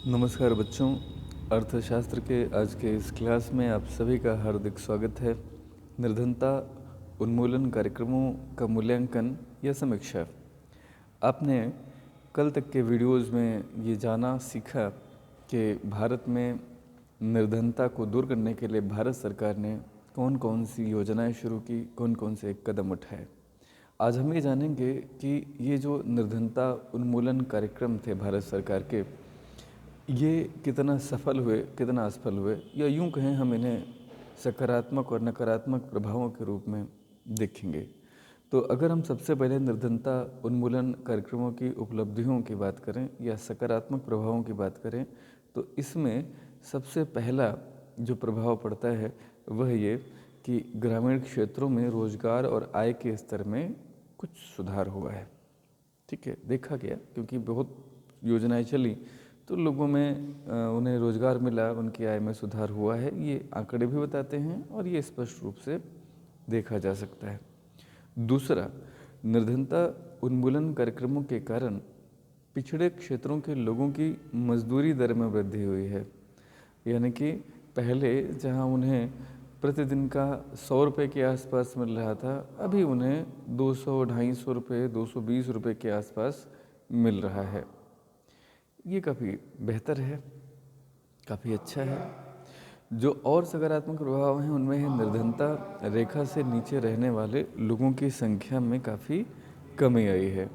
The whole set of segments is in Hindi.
नमस्कार बच्चों, अर्थशास्त्र के आज के इस क्लास में आप सभी का हार्दिक स्वागत है। निर्धनता उन्मूलन कार्यक्रमों का मूल्यांकन या समीक्षा। आपने कल तक के वीडियोज़ में ये जाना सीखा कि भारत में निर्धनता को दूर करने के लिए भारत सरकार ने कौन कौन सी योजनाएं शुरू की, कौन कौन से कदम उठाए। आज हम ये जानेंगे कि ये जो निर्धनता उन्मूलन कार्यक्रम थे भारत सरकार के, ये कितना सफल हुए, कितना असफल हुए, या यूं कहें हम इन्हें सकारात्मक और नकारात्मक प्रभावों के रूप में देखेंगे। तो अगर हम सबसे पहले निर्धनता उन्मूलन कार्यक्रमों की उपलब्धियों की बात करें या सकारात्मक प्रभावों की बात करें, तो इसमें सबसे पहला जो प्रभाव पड़ता है वह ये कि ग्रामीण क्षेत्रों में रोजगार और आय के स्तर में कुछ सुधार हुआ है। ठीक है, देखा गया क्योंकि बहुत योजनाएं चली तो लोगों में उन्हें रोज़गार मिला, उनकी आय में सुधार हुआ है, ये आंकड़े भी बताते हैं और ये स्पष्ट रूप से देखा जा सकता है। दूसरा, निर्धनता उन्मूलन कार्यक्रमों के कारण पिछड़े क्षेत्रों के लोगों की मजदूरी दर में वृद्धि हुई है। यानी कि पहले जहां उन्हें प्रतिदिन का 100 रुपये के आसपास मिल रहा था, अभी उन्हें 200, 250 रुपये, 220 रुपये के आसपास मिल रहा है। ये काफ़ी बेहतर है, काफ़ी अच्छा है। जो और सकारात्मक प्रभाव हैं उनमें है निर्धनता रेखा से नीचे रहने वाले लोगों की संख्या में काफ़ी कमी आई है।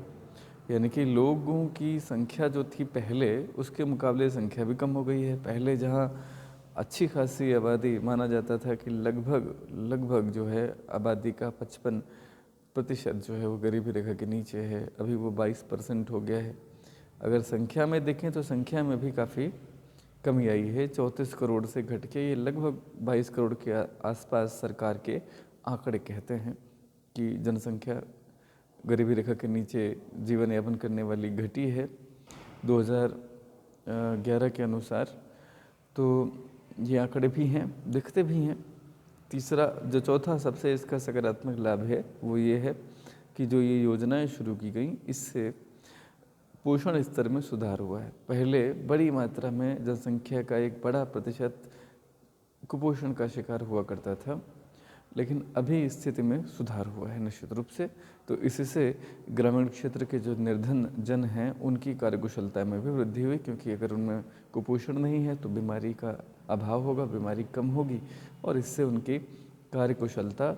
यानी कि लोगों की संख्या जो थी पहले, उसके मुकाबले संख्या भी कम हो गई है। पहले जहाँ अच्छी खासी आबादी माना जाता था कि लगभग जो है आबादी का 55% जो है वो गरीबी रेखा के नीचे है, अभी वो 22% हो गया है। अगर संख्या में देखें तो संख्या में भी काफ़ी कमी आई है। 34 करोड़ से घट के ये लगभग 22 करोड़ के आसपास सरकार के आंकड़े कहते हैं कि जनसंख्या गरीबी रेखा के नीचे जीवन यापन करने वाली घटी है 2011 के अनुसार। तो ये आंकड़े भी हैं, दिखते भी हैं। तीसरा, जो चौथा सबसे इसका सकारात्मक लाभ है वो ये है कि जो ये योजनाएं शुरू की गई, इससे पोषण स्तर में सुधार हुआ है। पहले बड़ी मात्रा में जनसंख्या का एक बड़ा प्रतिशत कुपोषण का शिकार हुआ करता था, लेकिन अभी स्थिति में सुधार हुआ है निश्चित रूप से। तो इससे ग्रामीण क्षेत्र के जो निर्धन जन हैं उनकी कार्यकुशलता में भी वृद्धि हुई, क्योंकि अगर उनमें कुपोषण नहीं है तो बीमारी का अभाव होगा, बीमारी कम होगी और इससे उनकी कार्यकुशलता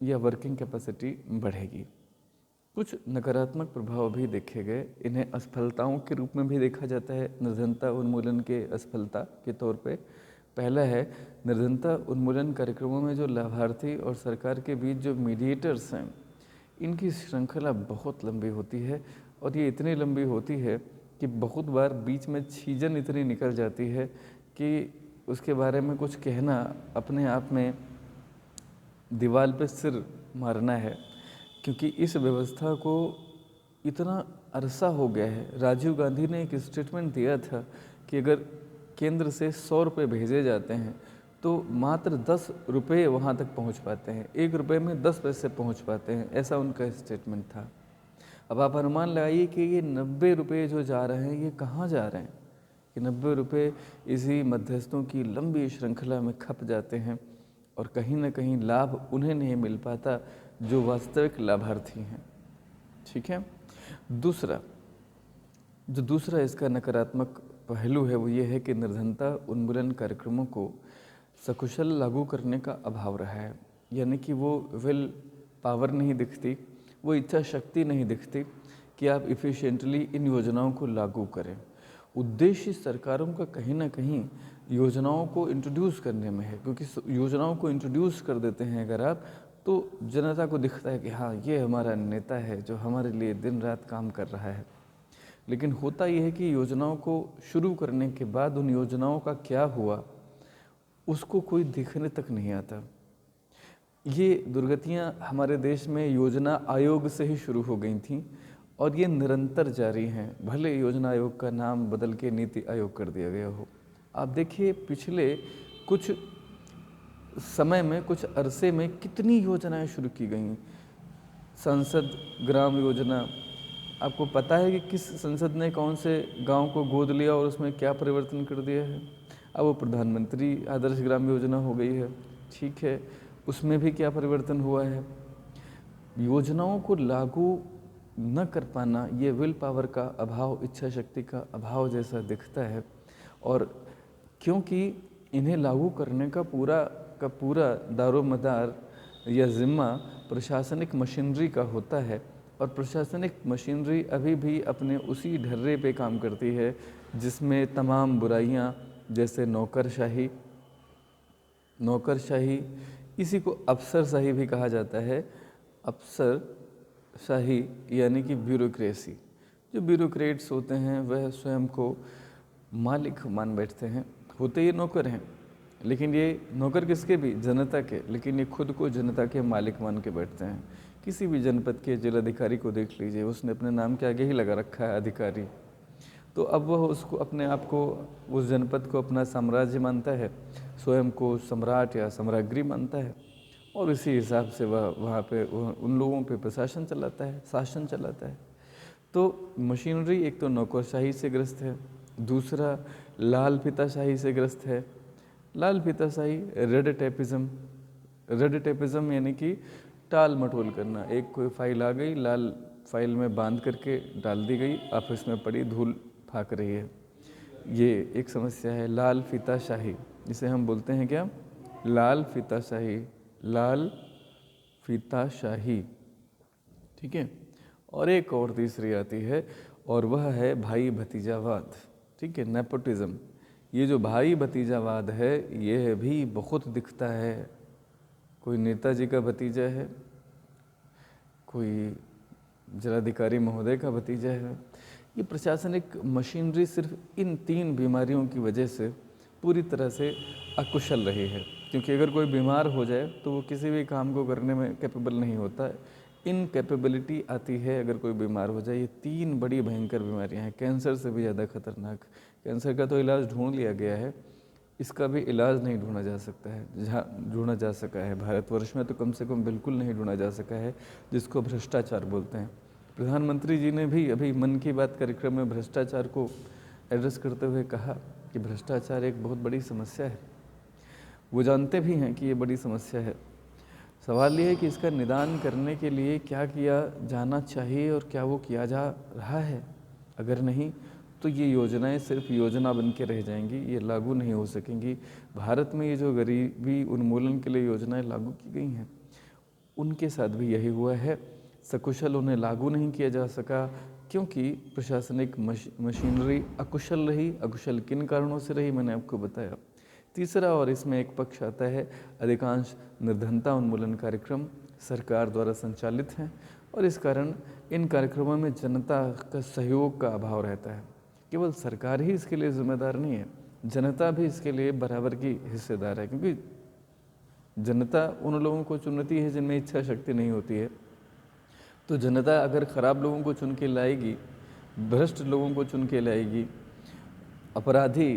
या वर्किंग कैपेसिटी बढ़ेगी। कुछ नकारात्मक प्रभाव भी देखे गए, इन्हें असफलताओं के रूप में भी देखा जाता है निर्धनता उन्मूलन के असफलता के तौर पे। पहला है, निर्धनता उन्मूलन कार्यक्रमों में जो लाभार्थी और सरकार के बीच जो मीडिएटर्स हैं, इनकी श्रृंखला बहुत लंबी होती है और ये इतनी लंबी होती है कि बहुत बार बीच में छीजन इतनी निकल जाती है कि उसके बारे में कुछ कहना अपने आप में दीवार पे सिर मारना है, क्योंकि इस व्यवस्था को इतना अरसा हो गया है। राजीव गांधी ने एक स्टेटमेंट दिया था कि अगर केंद्र से 100 रुपये भेजे जाते हैं तो मात्र 10 रुपये वहाँ तक पहुँच पाते हैं, 1 रुपये में 10 पैसे पहुँच पाते हैं, ऐसा उनका स्टेटमेंट था। अब आप अनुमान लगाइए कि ये 90 रुपये जो जा रहे हैं ये कहाँ जा रहे हैं, कि 90 रुपये इसी मध्यस्थों की लंबी श्रृंखला में खप जाते हैं और कहीं ना कहीं लाभ उन्हें नहीं मिल पाता जो वास्तविक लाभार्थी हैं। ठीक है। दूसरा इसका नकारात्मक पहलू है वो ये है कि निर्धनता उन्मूलन कार्यक्रमों को सकुशल लागू करने का अभाव रहा है। यानी कि वो विल पावर नहीं दिखती, वो इच्छा शक्ति नहीं दिखती कि आप इफ़िशिएंटली इन योजनाओं को लागू करें। उद्देश्य सरकारों का कहीं ना कहीं योजनाओं को इंट्रोड्यूस करने में है, क्योंकि योजनाओं को इंट्रोड्यूस कर देते हैं अगर आप, तो जनता को दिखता है कि हाँ, ये हमारा नेता है जो हमारे लिए दिन रात काम कर रहा है। लेकिन होता यह है कि योजनाओं को शुरू करने के बाद उन योजनाओं का क्या हुआ उसको कोई देखने तक नहीं आता। ये दुर्गतियाँ हमारे देश में योजना आयोग से ही शुरू हो गई थीं और ये निरंतर जारी हैं, भले योजना आयोग का नाम बदल के नीति आयोग कर दिया गया हो। आप देखिए पिछले कुछ समय में, कुछ अरसे में कितनी योजनाएं शुरू की गई। संसद ग्राम योजना, आपको पता है कि किस संसद ने कौन से गांव को गोद लिया और उसमें क्या परिवर्तन कर दिया है? अब वो प्रधानमंत्री आदर्श ग्राम योजना हो गई है, ठीक है, उसमें भी क्या परिवर्तन हुआ है? योजनाओं को लागू न कर पाना ये विल पावर का अभाव, इच्छा शक्ति का अभाव जैसा दिखता है। और क्योंकि इन्हें लागू करने का पूरा दारोमदार या ज़िम्मा प्रशासनिक मशीनरी का होता है, और प्रशासनिक मशीनरी अभी भी अपने उसी ढर्रे पे काम करती है जिसमें तमाम बुराइयां, जैसे नौकरशाही, इसी को अफसरशाही भी कहा जाता है। अफसरशाही यानी कि ब्यूरोक्रेसी। जो ब्यूरोक्रेट्स होते हैं वह स्वयं को मालिक मान बैठते हैं, होते ये नौकर हैं, लेकिन ये नौकर किसके भी? जनता के, लेकिन ये खुद को जनता के मालिक मान के बैठते हैं। किसी भी जनपद के जिलाधिकारी को देख लीजिए, उसने अपने नाम के आगे ही लगा रखा है अधिकारी। तो अब वह उसको अपने आप को, उस जनपद को अपना साम्राज्य मानता है, स्वयं को सम्राट या सम्राज्ञी मानता है, और इसी हिसाब से वह वहाँ पे उन लोगों पे प्रशासन चलाता है, शासन चलाता है। तो मशीनरी एक तो नौकरशाही से ग्रस्त है, दूसरा लाल फीताशाही से ग्रस्त है। लाल फीताशाही रेड टेपिज्म यानी कि टाल मटोल करना। एक कोई फाइल आ गई, लाल फाइल में बांध करके डाल दी गई, ऑफिस में पड़ी धूल फाक रही है, ये एक समस्या है। लाल फीताशाही, जिसे हम बोलते हैं क्या? लाल फीताशाही, ठीक है। और एक और तीसरी आती है, और वह है भाई भतीजावाद, ठीक है, नेपोटिज्म। ये जो भाई भतीजावाद है ये भी बहुत दिखता है। कोई नेताजी का भतीजा है, कोई जिलाधिकारी महोदय का भतीजा है। ये प्रशासनिक मशीनरी सिर्फ इन 3 बीमारियों की वजह से पूरी तरह से अकुशल रही है, क्योंकि अगर कोई बीमार हो जाए तो वो किसी भी काम को करने में कैपेबल नहीं होता है। इनकैपेबिलिटी आती है अगर कोई बीमार हो जाए। ये 3 बड़ी भयंकर बीमारियां हैं, कैंसर से भी ज़्यादा खतरनाक। कैंसर का तो इलाज ढूंढ लिया गया है, इसका भी इलाज नहीं ढूंढा जा सकता है, जहाँ ढूंढा जा सका है भारतवर्ष में तो कम से कम बिल्कुल नहीं ढूंढा जा सका है, जिसको भ्रष्टाचार बोलते हैं। प्रधानमंत्री जी ने भी अभी मन की बात कार्यक्रम में भ्रष्टाचार को एड्रेस करते हुए कहा कि भ्रष्टाचार एक बहुत बड़ी समस्या है। वो जानते भी हैं कि ये बड़ी समस्या है। सवाल ये है कि इसका निदान करने के लिए क्या किया जाना चाहिए और क्या वो किया जा रहा है। अगर नहीं तो ये योजनाएं सिर्फ योजना बन के रह जाएंगी, ये लागू नहीं हो सकेंगी। भारत में ये जो गरीबी उन्मूलन के लिए योजनाएं लागू की गई हैं, उनके साथ भी यही हुआ है। सकुशल उन्हें लागू नहीं किया जा सका क्योंकि प्रशासनिक मशीनरी अकुशल रही। अकुशल किन कारणों से रही मैंने आपको बताया। तीसरा, और इसमें एक पक्ष आता है, अधिकांश निर्धनता उन्मूलन कार्यक्रम सरकार द्वारा संचालित हैं, और इस कारण इन कार्यक्रमों में जनता का सहयोग का अभाव रहता है। केवल सरकार ही इसके लिए जिम्मेदार नहीं है, जनता भी इसके लिए बराबर की हिस्सेदार है, क्योंकि जनता उन लोगों को चुनती है जिनमें इच्छा शक्ति नहीं होती है। तो जनता अगर खराब लोगों को चुन के लाएगी, भ्रष्ट लोगों को चुन के लाएगी, अपराधी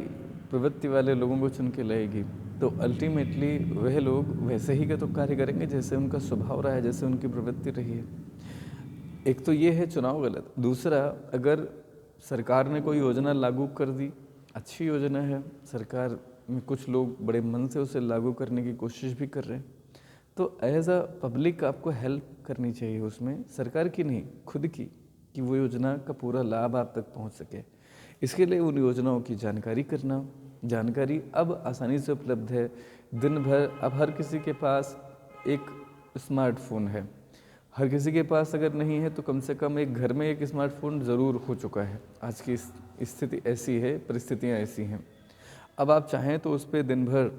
प्रवृत्ति वाले लोगों को चुन के लाएगी, तो अल्टीमेटली वह लोग वैसे ही का तो कार्य करेंगे जैसे उनका स्वभाव रहा है, जैसे उनकी प्रवृत्ति रही है। एक तो ये है चुनाव गलत। दूसरा, अगर सरकार ने कोई योजना लागू कर दी, अच्छी योजना है, सरकार में कुछ लोग बड़े मन से उसे लागू करने की कोशिश भी कर रहे हैं, तो एज अ पब्लिक आपको हेल्प करनी चाहिए उसमें, सरकार की नहीं, खुद की, कि वो योजना का पूरा लाभ आप तक पहुंच सके। इसके लिए उन योजनाओं की जानकारी करना। जानकारी अब आसानी से उपलब्ध है। दिन भर अब हर किसी के पास एक स्मार्टफोन है। हर किसी के पास अगर नहीं है तो कम से कम एक घर में एक स्मार्टफोन ज़रूर हो चुका है। आज की स्थिति ऐसी है, परिस्थितियाँ ऐसी हैं। अब आप चाहें तो उस पर दिन भर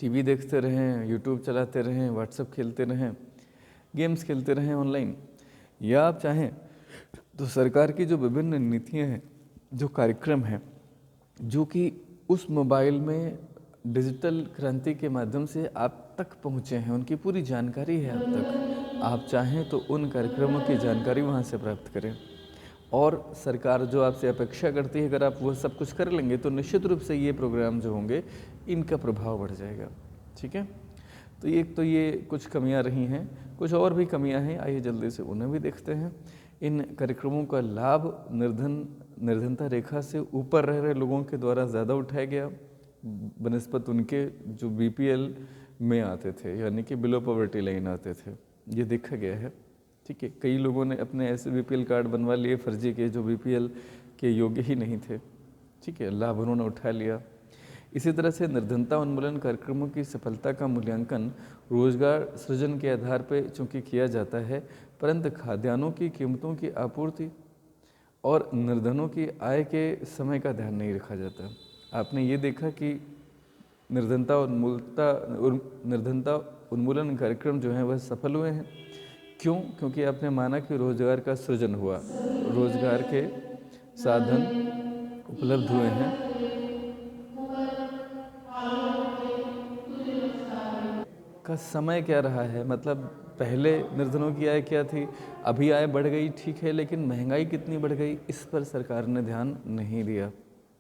टीवी देखते रहें, यूट्यूब चलाते रहें, व्हाट्सएप खेलते रहें, गेम्स खेलते रहें ऑनलाइन, या आप चाहें तो सरकार की जो विभिन्न नीतियाँ हैं, जो कार्यक्रम हैं, जो कि उस मोबाइल में डिजिटल क्रांति के माध्यम से आप तक पहुँचे हैं, उनकी पूरी जानकारी है आप तक। आप चाहें तो उन कार्यक्रमों की जानकारी वहाँ से प्राप्त करें, और सरकार जो आपसे अपेक्षा करती है, अगर आप वो सब कुछ कर लेंगे तो निश्चित रूप से ये प्रोग्राम जो होंगे इनका प्रभाव बढ़ जाएगा। ठीक है, तो ये कुछ कमियां रही हैं, कुछ और भी कमियां हैं, आइए जल्दी से उन्हें भी देखते हैं। इन कार्यक्रमों का लाभ निर्धनता रेखा से ऊपर रह रहे लोगों के द्वारा ज़्यादा उठाया गया बनस्पत उनके जो बीपीएल में आते थे, यानी कि बिलो पॉवर्टी लाइन आते थे। ये देखा गया है। ठीक है, कई लोगों ने अपने ऐसे बीपीएल कार्ड बनवा लिए फर्जी के, जो बीपीएल के योग्य ही नहीं थे। ठीक है, लाभ उन्होंने उठा लिया। इसी तरह से निर्धनता उन्मूलन कार्यक्रमों की सफलता का मूल्यांकन रोजगार सृजन के आधार पर चूँकि किया जाता है, परंतु खाद्यान्नों की कीमतों की आपूर्ति और निर्धनों की आय के समय का ध्यान नहीं रखा जाता। आपने ये देखा कि निर्धनता उन्मूलन कार्यक्रम जो हैं वह सफल हुए हैं। क्यों? क्योंकि आपने माना कि रोजगार का सृजन हुआ, रोजगार के साधन उपलब्ध हुए हैं। का समय क्या रहा है, मतलब पहले निर्धनों की आय क्या थी, अभी आय बढ़ गई, ठीक है, लेकिन महंगाई कितनी बढ़ गई, इस पर सरकार ने ध्यान नहीं दिया।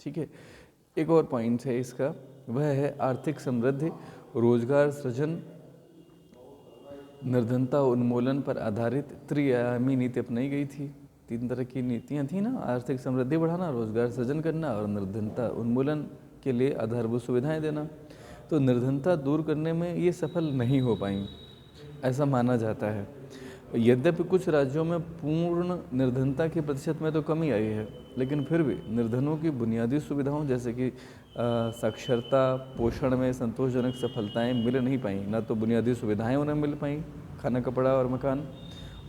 ठीक है, एक और पॉइंट है इसका, वह है आर्थिक समृद्धि, रोजगार सृजन, निर्धनता उन्मूलन पर आधारित त्रिआयामी नीति अपनाई गई थी। 3 तरह की नीतियाँ थी ना, आर्थिक समृद्धि बढ़ाना, रोजगार सृजन करना और निर्धनता उन्मूलन के लिए आधारभूत सुविधाएं देना। तो निर्धनता दूर करने में ये सफल नहीं हो पाई, ऐसा माना जाता है। यद्यपि कुछ राज्यों में पूर्ण निर्धनता के प्रतिशत में तो कमी आई है, लेकिन फिर भी निर्धनों की बुनियादी सुविधाओं जैसे कि साक्षरता, पोषण में संतोषजनक सफलताएं मिल नहीं पाई। ना तो बुनियादी सुविधाएं उन्हें मिल पाई, खाना, कपड़ा और मकान,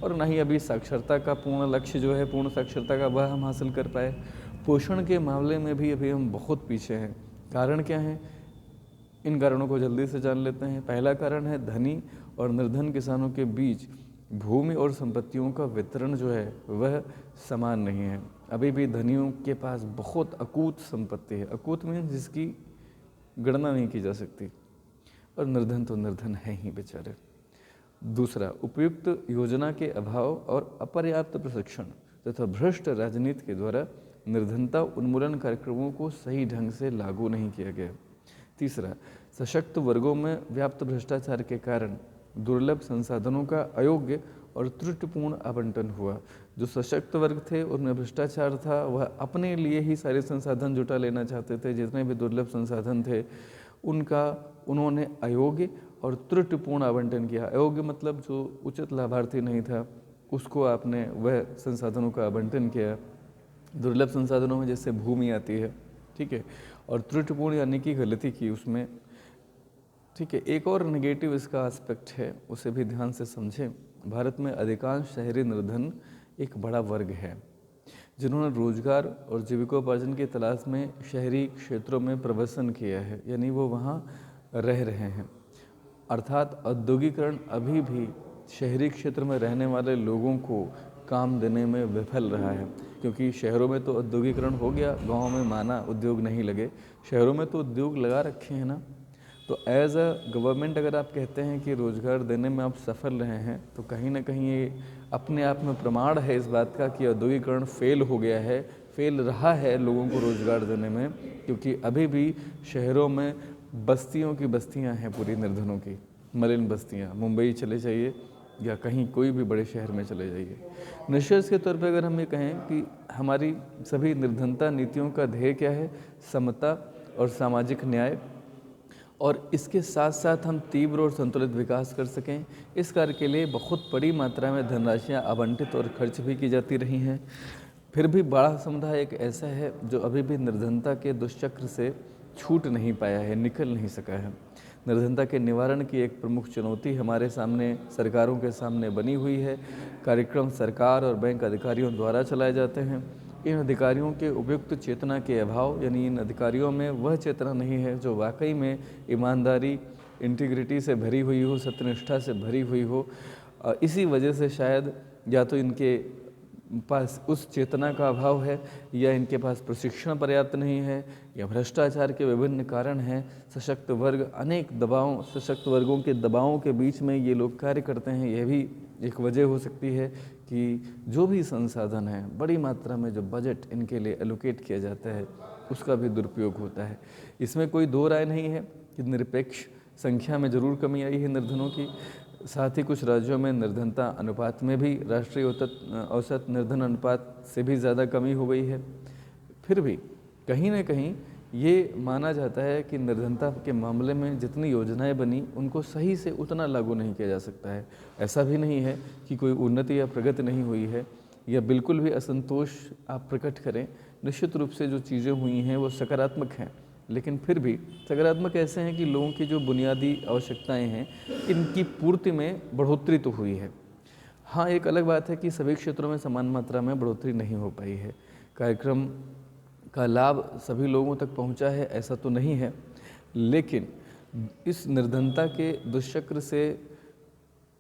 और ना ही अभी साक्षरता का पूर्ण लक्ष्य जो है, पूर्ण साक्षरता का, वह हम हासिल कर पाए। पोषण के मामले में भी अभी हम बहुत पीछे हैं। कारण क्या है? इन कारणों को जल्दी से जान लेते हैं। पहला कारण है धनी और निर्धन किसानों के बीच भूमि और संपत्तियों का वितरण जो है वह समान नहीं है। अभी भी धनियों के पास बहुत अकूत संपत्ति है, अकूत में जिसकी गणना नहीं की जा सकती, और निर्धन तो निर्धन है ही बेचारे। दूसरा, उपयुक्त योजना के अभाव और अपर्याप्त प्रशिक्षण तथा भ्रष्ट राजनीति के द्वारा निर्धनता उन्मूलन कार्यक्रमों को सही ढंग से लागू नहीं किया गया। तीसरा, सशक्त वर्गों में व्याप्त भ्रष्टाचार के कारण दुर्लभ संसाधनों का अयोग्य और त्रुटिपूर्ण आवंटन हुआ। जो सशक्त वर्ग थे उनमें भ्रष्टाचार था, वह अपने लिए ही सारे संसाधन जुटा लेना चाहते थे। जितने भी दुर्लभ संसाधन थे उनका उन्होंने अयोग्य और त्रुटिपूर्ण आवंटन किया। अयोग्य मतलब जो उचित लाभार्थी नहीं था उसको आपने वह संसाधनों का आवंटन किया। दुर्लभ संसाधनों में जैसे भूमि आती है, ठीक है, और त्रुटिपूर्ण यानी कि गलती की उसमें। ठीक है, एक और नेगेटिव इसका एस्पेक्ट है, उसे भी ध्यान से समझें। भारत में अधिकांश शहरी निर्धन एक बड़ा वर्ग है जिन्होंने रोजगार और जीविकोपार्जन की तलाश में शहरी क्षेत्रों में प्रवसन किया है, यानी वो वहाँ रह रहे हैं। अर्थात औद्योगिकरण अभी भी शहरी क्षेत्र में रहने वाले लोगों को काम देने में विफल रहा है, क्योंकि शहरों में तो औद्योगिकरण हो गया, गाँव में माना उद्योग नहीं लगे, शहरों में तो उद्योग लगा रखे हैं ना। तो एज अ गवर्नमेंट अगर आप कहते हैं कि रोज़गार देने में आप सफल रहे हैं, तो कहीं ना कहीं ये अपने आप में प्रमाण है इस बात का कि औद्योगिकरण फेल हो गया है, फेल रहा है लोगों को रोज़गार देने में, क्योंकि अभी भी शहरों में बस्तियों की बस्तियां हैं पूरी निर्धनों की, मलिन बस्तियां। मुंबई चले जाइए या कहीं कोई भी बड़े शहर में चले जाइए। निष्कर्ष के तौर पर अगर हम ये कहें कि हमारी सभी निर्धनता नीतियों का ध्येय क्या है, समता और सामाजिक न्याय, और इसके साथ साथ हम तीव्र और संतुलित विकास कर सकें, इस कार्य के लिए बहुत बड़ी मात्रा में धनराशियाँ आवंटित और खर्च भी की जाती रही हैं। फिर भी बड़ा समुदाय एक ऐसा है जो अभी भी निर्धनता के दुष्चक्र से छूट नहीं पाया है, निकल नहीं सका है। निर्धनता के निवारण की एक प्रमुख चुनौती हमारे सामने, सरकारों के सामने बनी हुई है। कार्यक्रम सरकार और बैंक अधिकारियों द्वारा चलाए जाते हैं। इन अधिकारियों के उपयुक्त चेतना के अभाव, यानी इन अधिकारियों में वह चेतना नहीं है जो वाकई में ईमानदारी, इंटीग्रिटी से भरी हुई हो, सत्यनिष्ठा से भरी हुई हो। इसी वजह से शायद या तो इनके पास उस चेतना का अभाव है, या इनके पास प्रशिक्षण पर्याप्त नहीं है, या भ्रष्टाचार के विभिन्न कारण हैं। सशक्त वर्ग अनेक दबावों, सशक्त वर्गों के दबावों के बीच में ये लोग कार्य करते हैं। यह भी एक वजह हो सकती है कि जो भी संसाधन है, बड़ी मात्रा में जो बजट इनके लिए एलोकेट किया जाता है उसका भी दुरुपयोग होता है। इसमें कोई दो राय नहीं है कि निरपेक्ष संख्या में ज़रूर कमी आई है निर्धनों की, साथ ही कुछ राज्यों में निर्धनता अनुपात में भी राष्ट्रीय औसत निर्धन अनुपात से भी ज़्यादा कमी हो गई है। फिर भी कहीं ना कहीं ये माना जाता है कि निर्धनता के मामले में जितनी योजनाएं बनी उनको सही से उतना लागू नहीं किया जा सकता है। ऐसा भी नहीं है कि कोई उन्नति या प्रगति नहीं हुई है या बिल्कुल भी असंतोष आप प्रकट करें। निश्चित रूप से जो चीज़ें हुई हैं वो सकारात्मक हैं, लेकिन फिर भी सकारात्मक ऐसे हैं कि लोगों की जो बुनियादी आवश्यकताएं हैं इनकी पूर्ति में बढ़ोतरी तो हुई है। हाँ, एक अलग बात है कि सभी क्षेत्रों में समान मात्रा में बढ़ोतरी नहीं हो पाई है। कार्यक्रम का लाभ सभी लोगों तक पहुंचा है ऐसा तो नहीं है, लेकिन इस निर्धनता के दुष्चक्र से,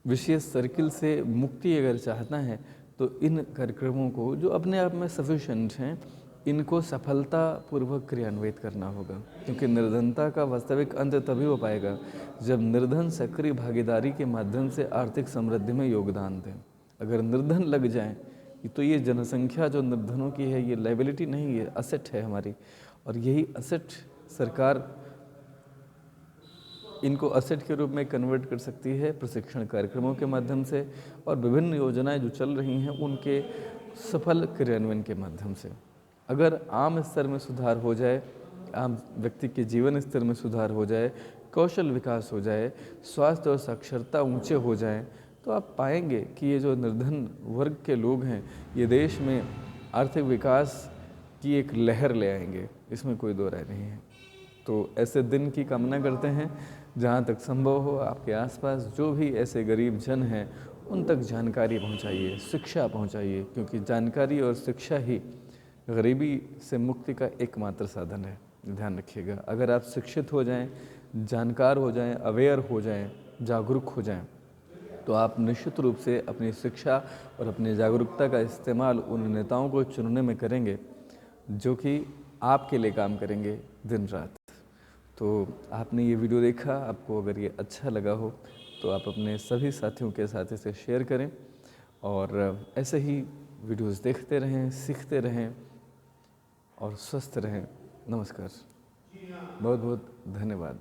विशेष सर्किल से मुक्ति अगर चाहना है तो इन कार्यक्रमों को जो अपने आप में सफिशेंट हैं इनको सफलतापूर्वक क्रियान्वित करना होगा, क्योंकि निर्धनता का वास्तविक अंत तभी हो पाएगा जब निर्धन सक्रिय भागीदारी के माध्यम से आर्थिक समृद्धि में योगदान दें। अगर निर्धन लग जाएं तो ये जनसंख्या जो निर्धनों की है ये लायबिलिटी नहीं है, असेट है हमारी, और यही असेट सरकार इनको असेट के रूप में कन्वर्ट कर सकती है प्रशिक्षण कार्यक्रमों के माध्यम से और विभिन्न योजनाएं जो चल रही हैं उनके सफल क्रियान्वयन के माध्यम से। अगर आम स्तर में सुधार हो जाए, आम व्यक्ति के जीवन स्तर में सुधार हो जाए, कौशल विकास हो जाए, स्वास्थ्य और साक्षरता ऊंचे हो जाएं, तो आप पाएंगे कि ये जो निर्धन वर्ग के लोग हैं ये देश में आर्थिक विकास की एक लहर ले आएंगे, इसमें कोई दो राय नहीं है। तो ऐसे दिन की कामना करते हैं जहाँ तक संभव हो आपके आसपास जो भी ऐसे गरीब जन हैं उन तक जानकारी पहुँचाइए, शिक्षा पहुँचाइए, क्योंकि जानकारी और शिक्षा ही गरीबी से मुक्ति का एकमात्र साधन है। ध्यान रखिएगा, अगर आप शिक्षित हो जाएं, जानकार हो जाएं, अवेयर हो जाएं, जागरूक हो जाएं, तो आप निश्चित रूप से अपनी शिक्षा और अपनी जागरूकता का इस्तेमाल उन नेताओं को चुनने में करेंगे जो कि आपके लिए काम करेंगे दिन रात। तो आपने ये वीडियो देखा, आपको अगर ये अच्छा लगा हो तो आप अपने सभी साथियों के साथ इसे शेयर करें और ऐसे ही वीडियोस देखते रहें, सीखते रहें और स्वस्थ रहें। नमस्कार, बहुत बहुत धन्यवाद।